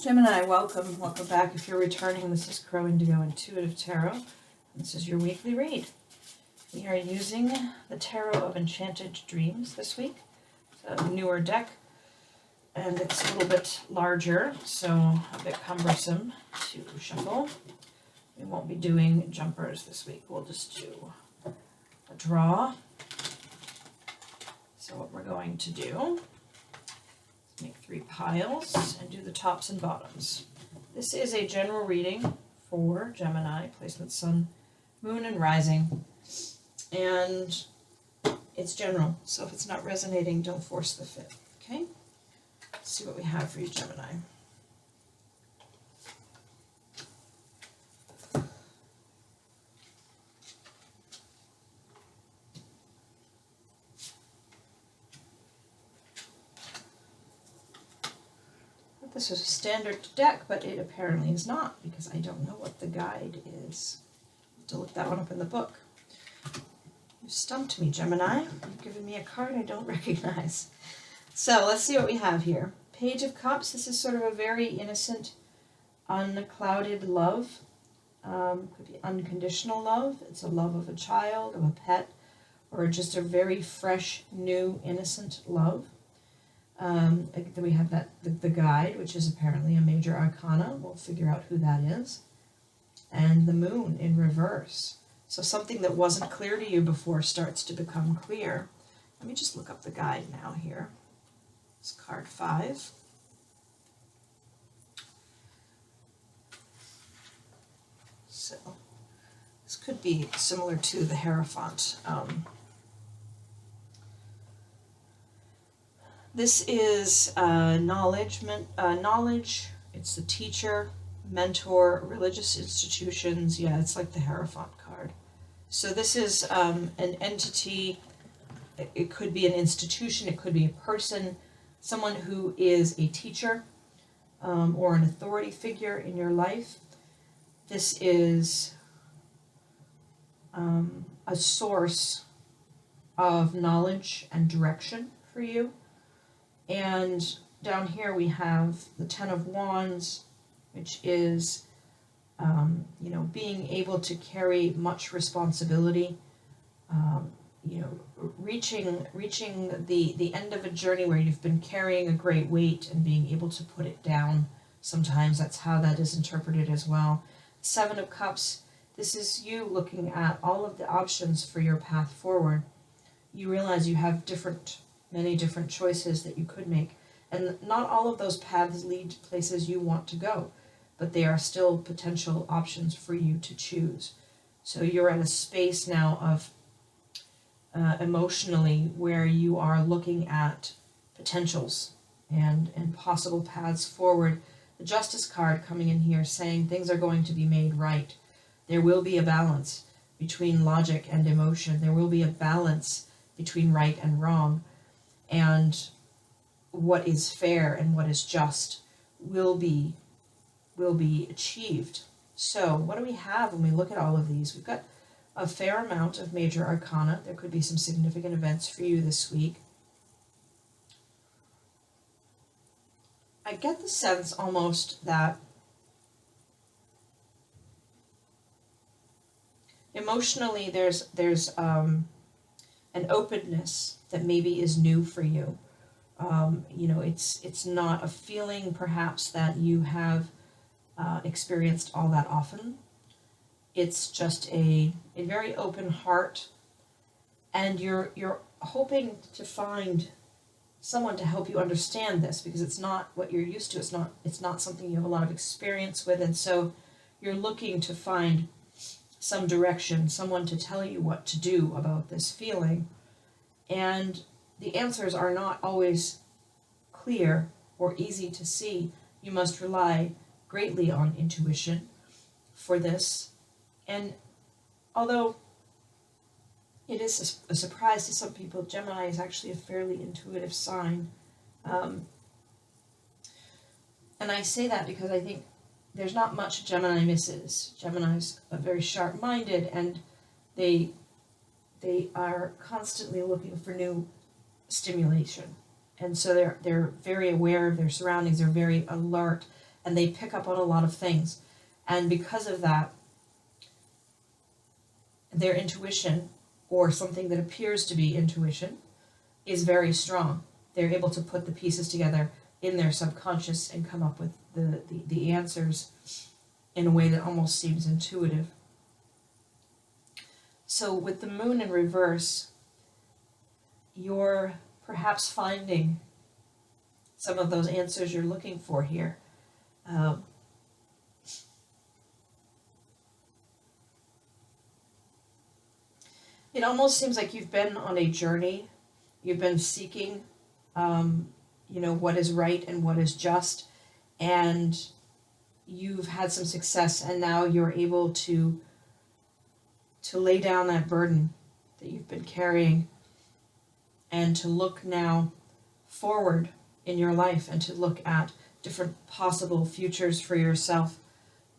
Gemini, welcome. Welcome back. If you're returning, this is Crow Indigo Intuitive Tarot. This is your weekly read. We are using the Tarot of Enchanted Dreams this week. It's a newer deck, and it's a little bit larger, so a bit cumbersome to shuffle. We won't be doing jumpers this week. We'll just do a draw. So what we're going to do, make 3 piles and do the tops and bottoms. This is a general reading for Gemini, placement Sun, Moon, and Rising. And it's general, so if it's not resonating, don't force the fit, okay? Let's see what we have for you, Gemini. This is a standard deck, but it apparently is not, because I don't know what the guide is. I have to look that one up in the book. You stumped me, Gemini. You've given me a card I don't recognize. So let's see what we have here. Page of Cups. This is sort of a very innocent, unclouded love. Could be unconditional love. It's a love of a child, of a pet, or just a very fresh, new, innocent love. Then we have the guide, which is apparently a major arcana. We'll figure out who that is. And the moon in reverse. So something that wasn't clear to you before starts to become clear. Let me just look up the guide now here. It's card 5. So this could be similar to the Hierophant. This is knowledge. It's the teacher, mentor, religious institutions. Yeah, it's like the Hierophant card. So this is an entity. It could be an institution. It could be a person, someone who is a teacher or an authority figure in your life. This is a source of knowledge and direction for you. And down here we have the 10 of Wands, which is, being able to carry much responsibility, reaching the end of a journey where you've been carrying a great weight and being able to put it down. Sometimes that's how that is interpreted as well. 7 of Cups, this is you looking at all of the options for your path forward. You realize you have many different choices that you could make. And not all of those paths lead to places you want to go, but they are still potential options for you to choose. So you're at a space now of emotionally where you are looking at potentials and possible paths forward. The Justice card coming in here saying things are going to be made right. There will be a balance between logic and emotion. There will be a balance between right and wrong. And what is fair and what is just will be achieved. So what do we have when we look at all of these? We've got a fair amount of major arcana. There could be some significant events for you this week. I get the sense almost that emotionally there's an openness that maybe is new for you. It's not a feeling perhaps that you have experienced all that often. It's just a very open heart, and you're hoping to find someone to help you understand this, because it's not what you're used to. It's not something you have a lot of experience with, and so you're looking to find some direction, someone to tell you what to do about this feeling. And the answers are not always clear or easy to see. You must rely greatly on intuition for this. And although it is a surprise to some people, Gemini is actually a fairly intuitive sign. And I say that because I think there's not much Gemini misses. Gemini's very sharp-minded, and they are constantly looking for new stimulation. And so they're very aware of their surroundings, they're very alert, and they pick up on a lot of things. And because of that, their intuition, or something that appears to be intuition, is very strong. They're able to put the pieces together in their subconscious and come up with the answers in a way that almost seems intuitive. So with the moon in reverse, you're perhaps finding some of those answers you're looking for here. It almost seems like you've been on a journey. You've been seeking, what is right and what is just, and you've had some success, and now you're able to lay down that burden that you've been carrying, and to look now forward in your life, and to look at different possible futures for yourself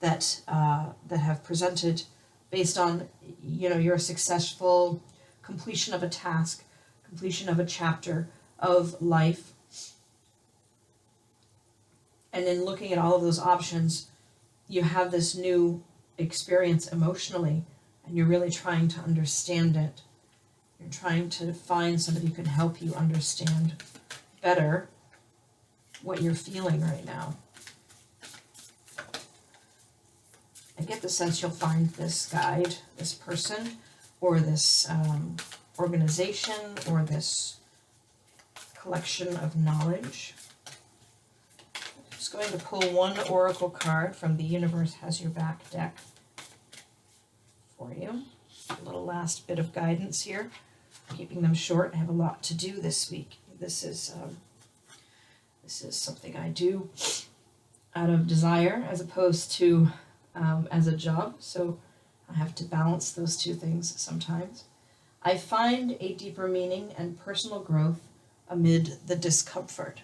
that have presented based on your successful completion of a task, completion of a chapter of life. And in looking at all of those options, you have this new experience emotionally, and you're really trying to understand it. You're trying to find somebody who can help you understand better what you're feeling right now. I get the sense you'll find this guide, this person, or this organization, or this collection of knowledge. I'm just going to pull one oracle card from the Universe Has Your Back deck for you. A little last bit of guidance here. Keeping them short. I have a lot to do this week. This is something I do out of desire as opposed to as a job, so I have to balance those two things sometimes. I find a deeper meaning and personal growth amid the discomfort.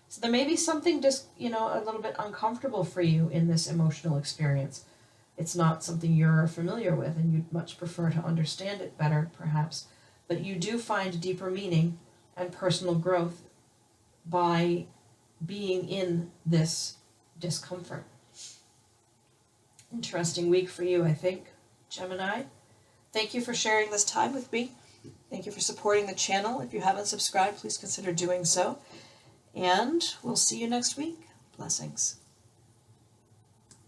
So there may be something just, a little bit uncomfortable for you in this emotional experience. It's not something you're familiar with, and you'd much prefer to understand it better, perhaps. But you do find deeper meaning and personal growth by being in this discomfort. Interesting week for you, I think, Gemini. Thank you for sharing this time with me. Thank you for supporting the channel. If you haven't subscribed, please consider doing so. And we'll see you next week. Blessings.